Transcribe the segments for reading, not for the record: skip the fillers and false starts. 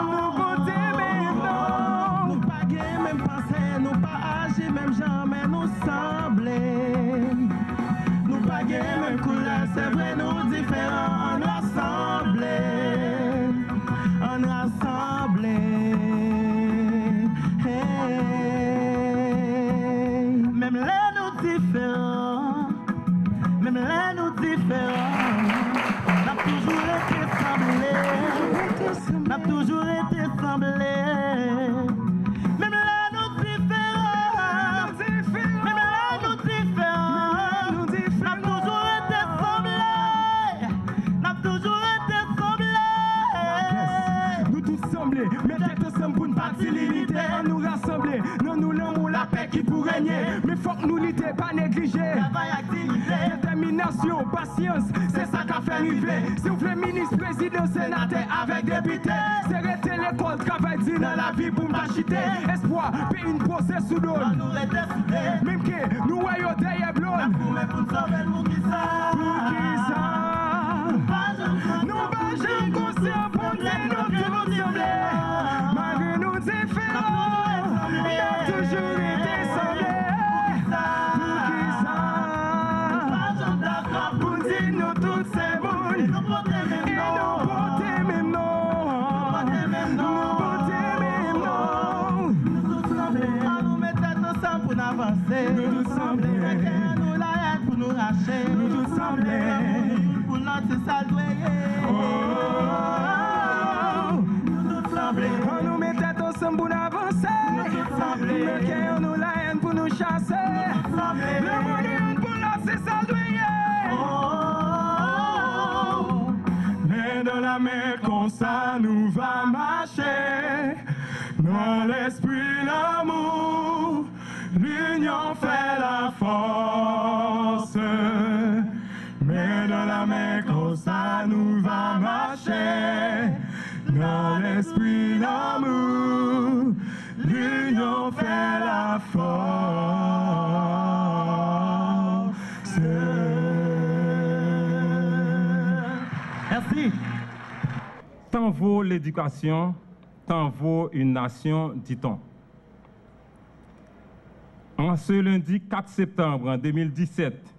nous côté même non. Nous pas gagner même pensée, nous pas agir même jamais nous sembler. Nous pas gagner même couleur, c'est vrai nous différents, on rassemblés, on rassemblés. Hey. Même là nous différents, même là nous différents. N'a toujours été semblés, n'a toujours été semblés. Même là nous différents, même là nous différents. N'a toujours été semblés, n'a toujours été semblés. Nous tous semblés, mais tête ensemble pour une partie l'unité. Nous rassembler, non nous l'amour, la paix qui pour régner. Mais faut que nous lutter, pas négliger. Travail activité, détermination, patience, c'est ça qu'a fait arriver. Si vous voulez ministre, président, sénateur avec député, c'est rester l'école, travail dit dans la vie pour m'achiter. Espoir, puis une procès sous l'eau. nous rester soudés. Même que nous voyons derrière blonde. Pour nous sauver le monde qui ça. Pour qui ça? Nous pas jamais conscients pour dire nous tous semblés. Malgré nous différents, il a toujours été semblé. Pour qui ça? Pour dire nous tous c'est bon. Et nous porter même nom. Nous porter même nom. Nous tous semblés. Nous mettons ensemble pour avancer. Nous tous semblés. Nous la haine pour nous racher. Nous tous semblés. Pour notre saldoyer. Nous tous semblés. On nous met tête ensemble pour avancer. Nous tous semblés. Le cœur nous la haine pour nous chasser. Le monde pour là c'est ça doyer. Mais dans la main comme ça nous va marcher. Dans l'esprit l'amour, l'union fait la force. Mais dans la main comme ça nous va marcher. Dans l'esprit l'amour, l'union fait la force. Merci. Tant vaut l'éducation, tant vaut une nation, dit-on. En ce lundi 4 septembre 2017,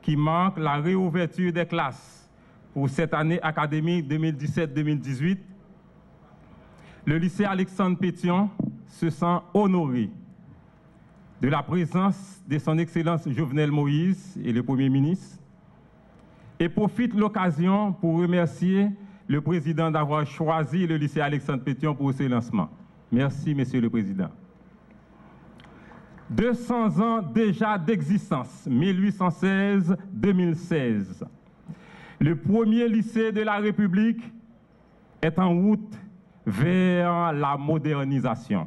qui marque la réouverture des classes pour cette année académique 2017-2018, le lycée Alexandre Pétion se sent honoré de la présence de son Excellence Jovenel Moïse et le Premier ministre et profite de l'occasion pour remercier le Président d'avoir choisi le lycée Alexandre Pétion pour ce lancement. Merci, Monsieur le Président. 200 ans déjà d'existence, 1816-2016. Le premier lycée de la République est en route vers la modernisation.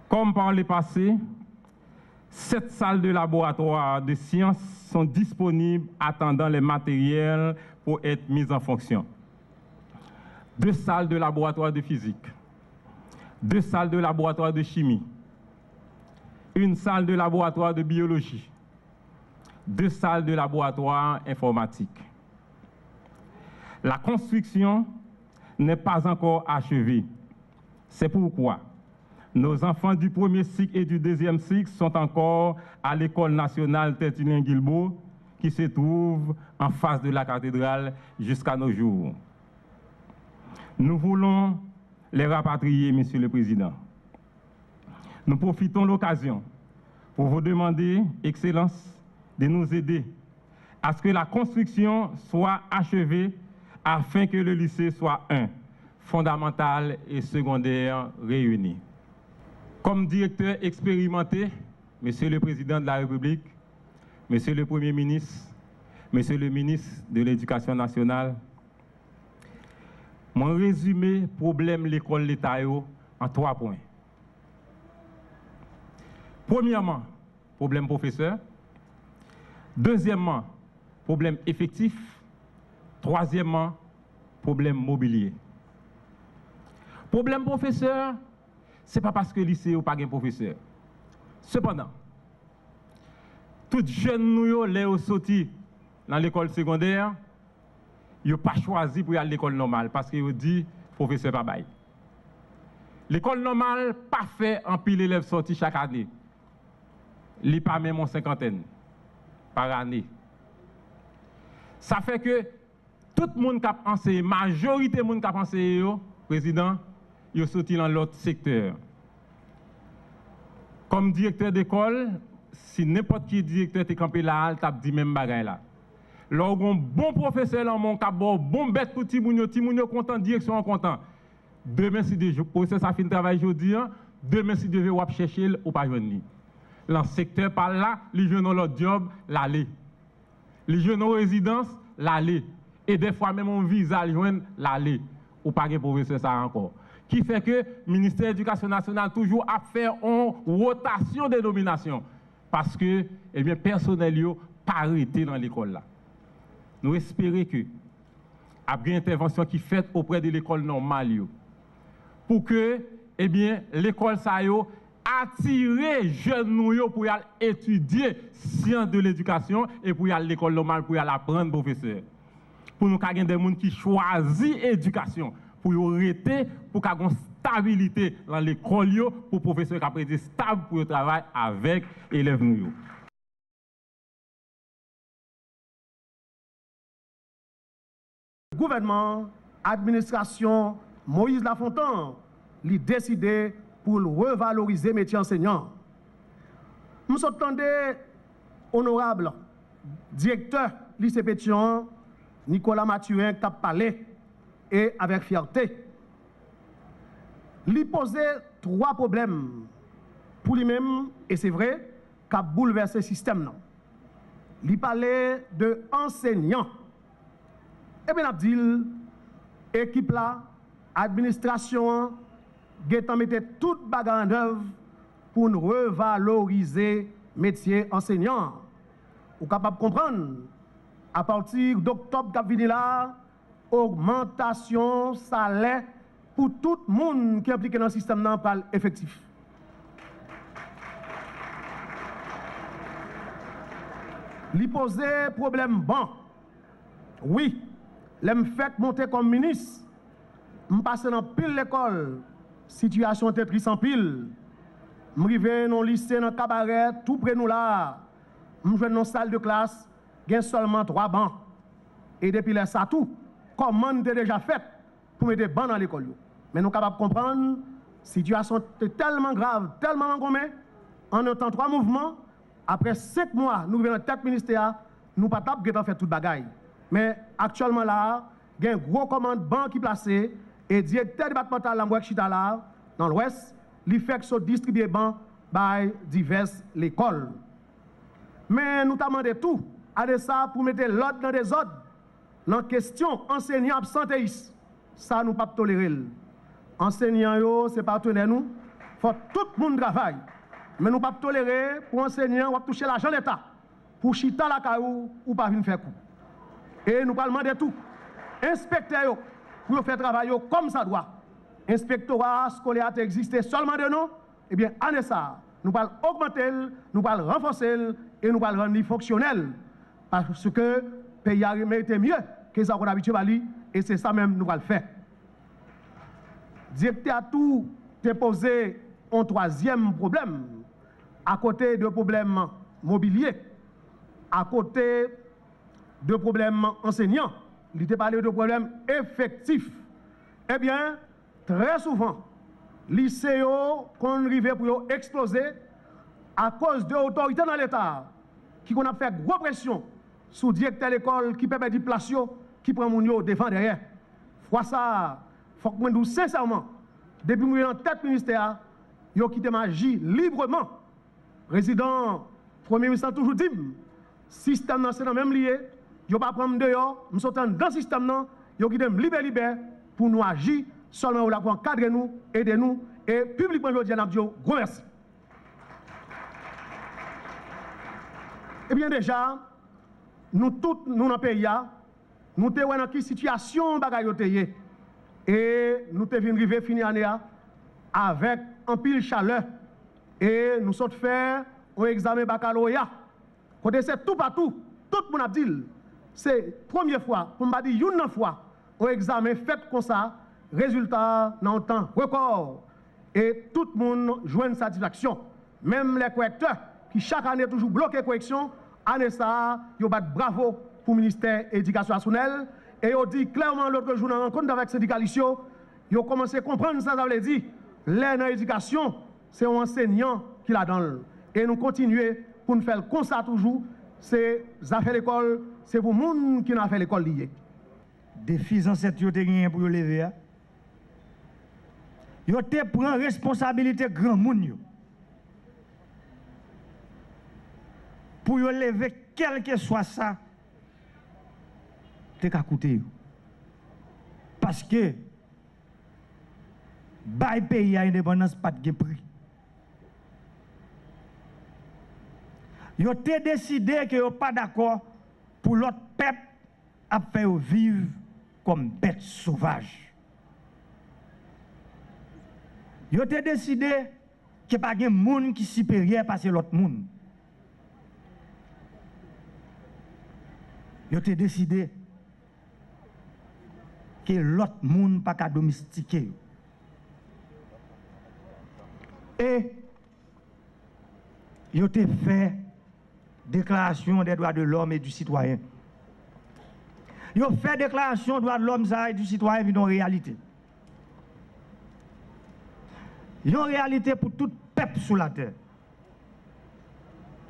Comme par le passé, 7 salles de laboratoire de sciences sont disponibles attendant les matériels pour être mises en fonction. 2 salles de laboratoire de physique, 2 salles de laboratoire de chimie, 1 salle de laboratoire de biologie, 2 salles de laboratoire informatique. La construction n'est pas encore achevée. C'est pourquoi nos enfants du premier cycle et du deuxième cycle sont encore à l'école nationale Tertullien-Guilbeault qui se trouve en face de la cathédrale jusqu'à nos jours. Nous voulons les rapatrier, Monsieur le Président. Nous profitons de l'occasion pour vous demander, Excellence, de nous aider à ce que la construction soit achevée afin que le lycée soit fondamental et secondaire réunis. Comme directeur expérimenté, Monsieur le Président de la République, Monsieur le Premier ministre, Monsieur le ministre de l'Éducation nationale, mon résumé problème l'école l'État en 3 points. Premièrement, problème professeur. Deuxièmement, problème effectif. Troisièmement, problème mobilier. Problème professeur, ce n'est pas parce que le lycée n'a pas de professeur. Cependant, tous jeunes nous qui sont sortis dans l'école secondaire, ils n'ont pas choisi pour aller à l'école normale parce qu'ils ont dit professeur pas bail. L'école normale, pas fait en pile élèves sortis chaque année. Il pas même en cinquantaine par année. Ça fait que tout le monde qui a enseigné, majorité de monde qui a enseigné, président, il sorti dans l'autre secteur. Comme directeur d'école, si n'importe qui directeur est campé là, il a dit même bagaille là. Lorsqu'on un bon professeur dans mon cabot, bon bête pour Timounio content, direction content. Demain si Dieu, professeur ça fin travail aujourd'hui, demain si Dieu veut chercher ou pas joindre. Dans le secteur par là, les jeunes ont leur job, l'aller. Les jeunes ont résidence, l'aller. Et des fois même on visa joindre l'aller. Ou pas de professeur ça encore. Qui fait que le ministère de l'Éducation nationale toujours a fait une rotation des nominations. Parce que, eh bien, personnel n'a pas arrêté dans l'école là. Nous espérons que, après l'intervention qui est faite auprès de l'école normale, pour que, eh bien, l'école ça attire les jeunes pour aller étudier sciences de l'éducation et pour aller à l'école normale pour aller apprendre professeur. Pour nous avoir des gens qui choisissent l'éducation, pour arrêter, pour avoir une stabilité dans l'école, pour les professeurs qui après stable pour le travail avec les élèves. Gouvernement, administration, Moïse Lafontaine, il a décidé pour revaloriser le métier enseignant. Nous sommes honorable directeur lycée Pétion, Nicolas Mathurin, qui a parlé et avec fierté. Il posait 3 problèmes pour lui-même, et c'est vrai, qui a bouleversé le système. Il parlait de enseignants. Et bien, Abdil, équipe là, administration, Gétan mettait toute bagarre en œuvre pour nous revaloriser le métier enseignant. Vous êtes capable de comprendre, à partir d'octobre, là, augmentation salaire pour tout le monde qui est impliqué dans le système par effectif. Li posait problème bon. Oui, les fait monter comme ministre, je passe dans pile l'école, situation Tetris en pile. Je arrive dans le lycée, dans le cabaret, tout près nous là. Je vais dans la salle de classe, il y a seulement 3 bancs. Et depuis là, ça tout, comment on a déjà fait pour mettre des bancs dans l'école. Mais nous sommes capables de comprendre, la situation est tellement grave, tellement engomée, en un temps 3 mouvements, après 5 mois, nous venons dans tête ministère, nous ne pouvons pas faire toute bagaille. Mais actuellement là, il y a un gros commandement qui est placé, et le directeur départemental de Chita là, dans l'ouest, il fait que sont distribués bancs par diverses écoles. Mais nous avons demandé tout à de ça pour mettre l'ordre dans des ordres. Dans la question enseignants absentéistes, ça nous ne pouvons pas tolérer. Enseignants, c'est partenaire nous, il faut que tout le monde travaille. Mais nous ne pouvons pas tolérer pour enseignants ou toucher l'argent de l'État. Pour chita la caillou ou pas venir faire coup. Et nous parlons de tout. Inspecteurs pour faire travail comme ça doit. Inspectorat scolaire existe seulement de nous. Eh bien, en ça, nous parlons augmenter, nous parlons renforcer et nous parlons rendre fonctionnel. Parce que le pays a mérité mieux que ça qu'on a habitué à lui et c'est ça même nous allons faire. Directeur a tout déposé un 3e problème à côté de problèmes mobiliers, à côté de problèmes enseignants. Il était parlé de problèmes effectifs. Eh bien, très souvent, les lycées qu'on arrive pour exploser à cause de l'autorité dans l'État qui a fait grosse pression sur le directeur de l'école qui permet de placer, qui prend mon devant derrière. Fois ça, il faut que je dise sincèrement, depuis que je suis en tête ministère, je qui m'agit librement. Président, Premier ministre a toujours dit, système c'est dans le même lieu, je ne vais pas prendre dehors, je suis dans le système, je qui me libérer pour nous agir seulement pour encadrer nous, aider nous, et publiquement je dis à Dieu, gros merci. Eh bien déjà, nous tous, nous dans le pays, nous sommes dans quelle situation bagaille et nous sommes venus finir l'année avec un pile chaleur et nous sommes fait un examen baccalauréat. Quand c'est tout partout, tout le monde a dit, c'est la première fois, pour me dire une fois, un examen fait comme ça, résultat dans un temps record. Et tout le monde joue une satisfaction. Même les correcteurs qui chaque année toujours bloquent correction, année ça, ils battent bravo pour le ministère de l'Éducation nationale. Et ils dit clairement l'autre jour dans la rencontre avec les syndicalistes, ils ont commencé à comprendre ça, ça veut dire, l'éducation, c'est un enseignant qui l'a dans le. Et nous continuons pour nous faire comme ça toujours, c'est affaires l'école, c'est pour le monde qui n'a fait l'école liée. Défis ancêtres qui ont gagné pour lever. Ils ont pris responsabilité grand monde pour lever quel que soit ça. C'est qu'à coûter. Parce que le pays a indépendance pas de prix. Ils ont décidé qu'ils ne sont pas d'accord pour l'autre peuple à faire vivre comme bêtes sauvages. Ils ont décidé qu'il n'y a pas de monde qui est supérieur parce que l'autre monde. Ils ont décidé que l'autre monde pas qu'à domestiquer. Et ils ont fait déclaration des droits de l'homme et du citoyen. Ils ont fait déclaration des droits de l'homme et du citoyen, mais en réalité. Ils ont réalité pour tout peuple sur la terre.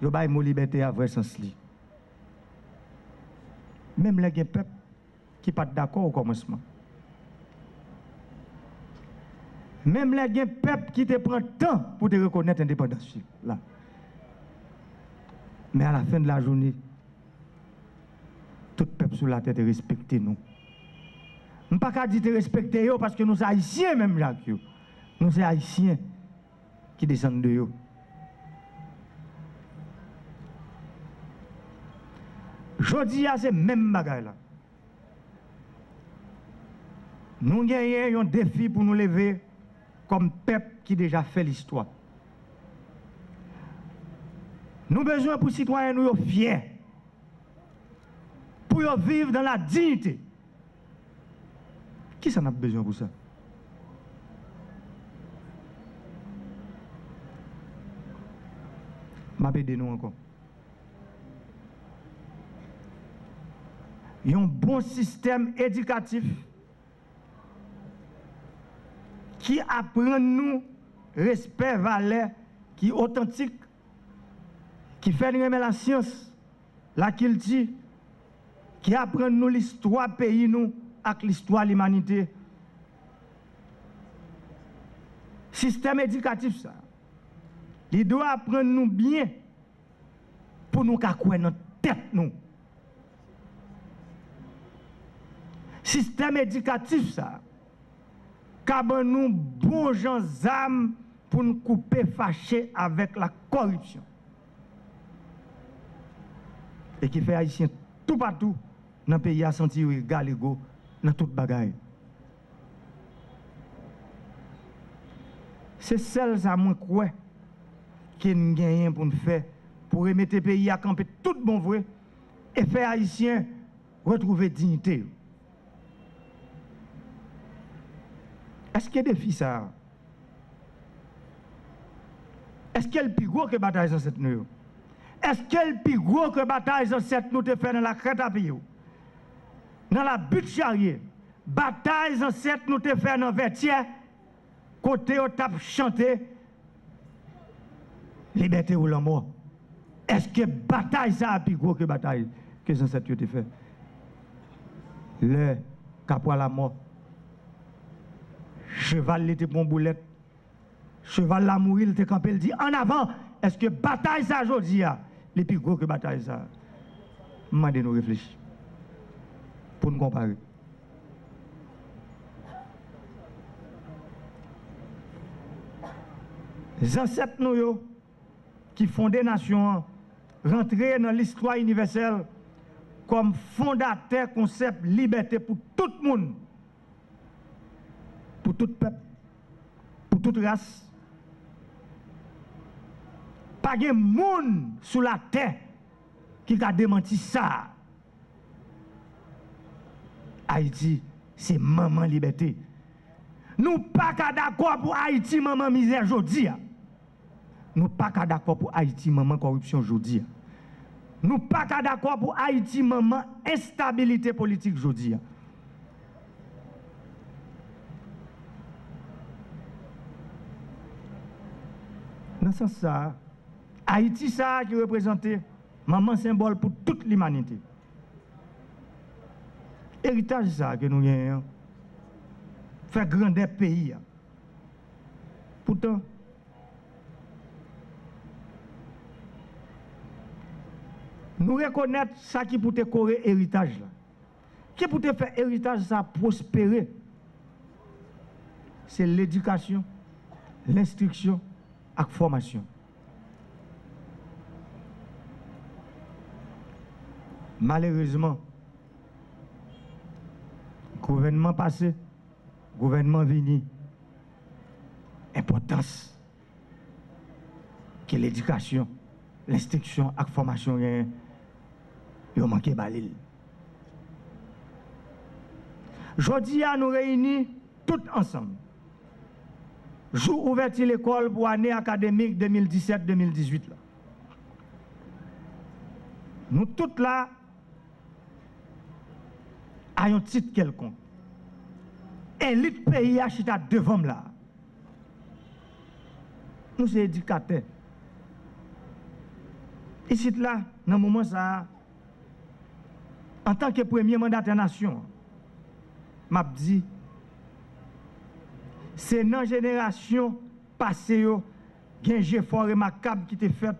Ils ont une liberté à vrai sens. Même les peuples qui ne sont pas d'accord au commencement. Même les peuples qui te prennent temps pour te reconnaître l'indépendance. Là. Mais à la fin de la journée, tout peuple sur la terre respecte nous. Je ne peux pas dire de respecter eux parce que nous sommes haïtiens même, Jacques. Nous sommes haïtiens qui descendent de eux. Je dis à ces mêmes bagages là. Nous gagnons un défi pour nous lever comme peuple qui déjà fait l'histoire. Nous avons besoin pour les citoyens nous fiers, pour vivre dans la dignité. Qui s'en a besoin pour ça? Je vais nous encore. Il y a un bon système éducatif qui apprend nous respect, valeur, qui est authentique, qui fait aimer la science, la culture, qui apprend nous l'histoire pays nous avec l'histoire de l'humanité. Système éducatif ça, il doit apprendre nous bien pour nous croire notre tête nous. Système éducatif ça, qu'abon nous bon gens âmes pour nous couper fâcher avec la corruption. Et qui fait haïtien tout partout dans le pays à sentir égal égaux dans toute bagaille. C'est celle ça moi crois qui nous gagne pour nous faire pour remettre le pays à camper tout bon vrai et faire haïtien retrouver dignité. Est-ce qu'il y a des filles ça? Est-ce qu'il y a le plus gros que bataille dans cette nuit? Est-ce qu'il y a le plus gros que bataille dans cette nuit te fait dans la crête à pied? Dans la butte charrière? Bataille dans cette nuit te fait dans Vertier? Côté au tape chanter liberté ou la mort? Est-ce que bataille ça a plus gros que bataille que dans cette nuit te fait? Le capot la mort. Cheval était pour boulette. Cheval la mourir, il était campé, il dit en avant. Est-ce que bataille ça aujourd'hui, les plus gros que bataille ça? Mandez nous réfléchir. Pour nous comparer. Les ancêtres nous qui fondent nation, rentrer dans l'histoire universelle comme fondateur concept liberté pour tout le monde. Pour tout peuple, pour toute race. Pas de monde sur la terre qui a démenti ça. Haïti, c'est maman liberté. Nous pas d'accord pour Haïti maman misère aujourd'hui. Nous pas d'accord pour Haïti maman corruption aujourd'hui. Nous pas d'accord pour Haïti maman instabilité politique aujourd'hui. Dans ce sens ça, Haïti ça qui représente maman symbole pour toute l'humanité. Héritage ça que nous avons fait grandir pays. Pourtant, nous reconnaissons ça qui peut te correr héritage là. Qui peut te faire héritage ça prospérer. C'est l'éducation, l'instruction et la formation. Malheureusement, gouvernement passé, gouvernement venu, importance que l'éducation, l'instruction et la formation ont manqué balil. Aujourd'hui, nous réunis tous ensemble. Jour ouverture l'école pour l'année académique 2017-2018. Nous tous là, à un titre quelconque. Élite pays a chita devant là. Nous sommes éducateurs. Ici là, dans le moment ça, en tant que premier mandataire nation, m'a dit, c'est dans la génération passée, il y a un effort remarquable qui était fait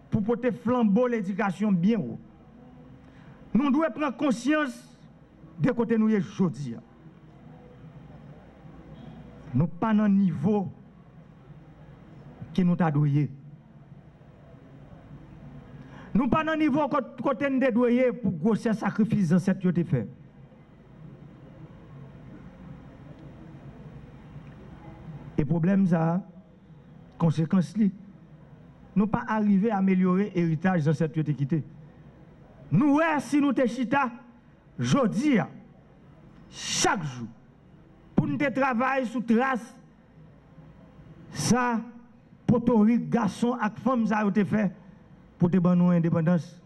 pour porter flambeau l'éducation bien haut. Nous devons prendre conscience de côté nous aujourd'hui. Nous ne sommes pas dans le niveau qui nous a douillé. Nous ne sommes pas dans le niveau côté nous a douillé pour grossir sacrifice dans cette chose fait. Et le problème, ça, conséquence, nous ne pas arrivé à améliorer l'héritage dans cette équité. Nous, si nous te chita, jodi, chaque jour, pour nous travailler sous trace, ça, potorique, garçon et femme, ça a été fait pour te donner indépendance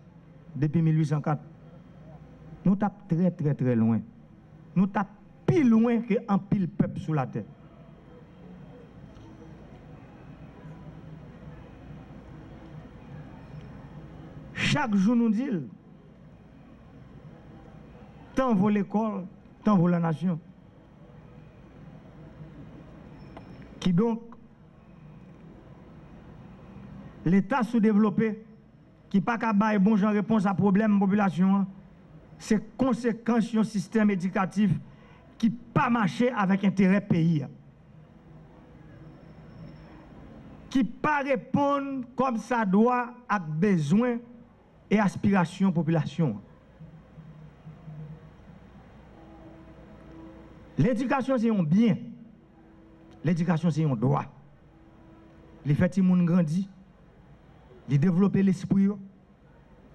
depuis 1804. Nous sommes très, très, très loin. Nous sommes plus loin qu'un pile peuple sur la terre. Chaque jour nous dit, tant vaut l'école, tant vaut la nation. Qui donc, l'État sous-développé, qui n'a pas qu'à bailler bon genre réponse à problème de la population, c'est conséquence d'un système éducatif qui n'a pas marché avec intérêt pays. Qui n'a pas répondre comme ça doit à besoin et aspiration de la population. L'éducation, c'est un bien. L'éducation, c'est un droit. Il fait que les gens grandissent, il développe l'esprit,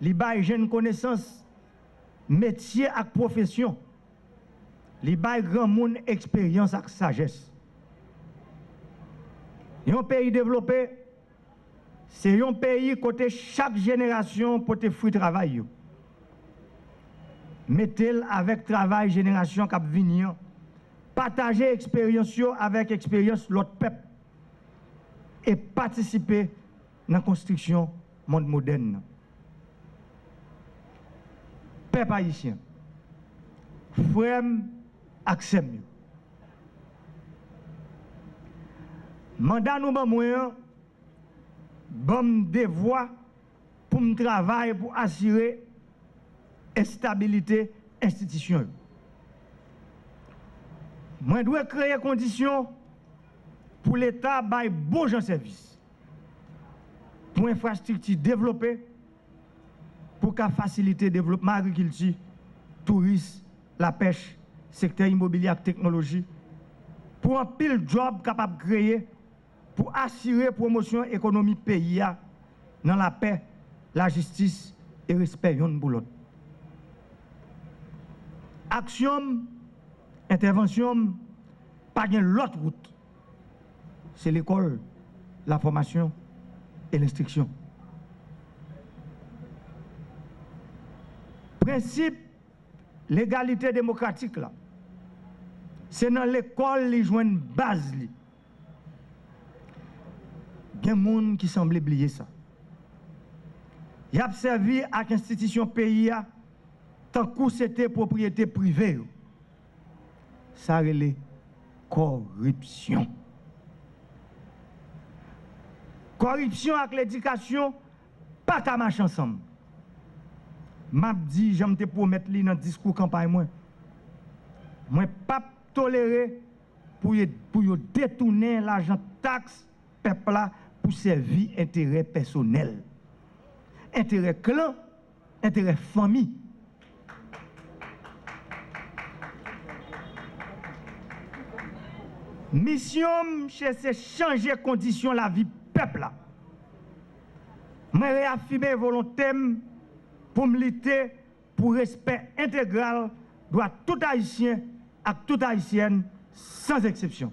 il baille jeune connaissance, métier et profession, il baille grand monde expérience et sagesse. Un pays développé, c'est un pays côté chaque génération pour te fruits travail. Mettez-le avec travail génération qui va venir. Partager expérience avec expérience l'autre peuple. Et participer dans la construction du monde moderne. Peuple haïtien, frère Axem. Mandat nous moyen bon devoir pour me travailler pour assurer la stabilité institutionnelle. Moi, je dois créer des conditions pour l'État de bon gens service, pour infrastructure développée, pour faciliter le développement de l'agriculture, tourisme, la pêche, secteur immobilier et technologie, pour un pile job capable de créer, pour assurer la promotion de l'économie pays dans la paix, la justice et le respect de l'autre. Action, intervention, pas de l'autre route. C'est l'école, la formation et l'instruction. Principe l'égalité démocratique là. C'est dans l'école les joint une base li. Il y a des gens qui semblent oublier ça. Il a servi à l'institution pays tant que c'était propriété privée. Ça relève corruption. Corruption avec l'éducation, pas qu'à marcher ensemble. M'a dit, j'aime te promettre dans le discours campagne moi. Moi pas tolérer pour détourner l'argent taxe peuple là pour servir intérêt personnel. Intérêt clan, intérêt famille. Mission, c'est changer conditions la vie peuple là. Je réaffirme volonté pour militer pour respect intégral doit tout haïtien et toute haïtienne sans exception.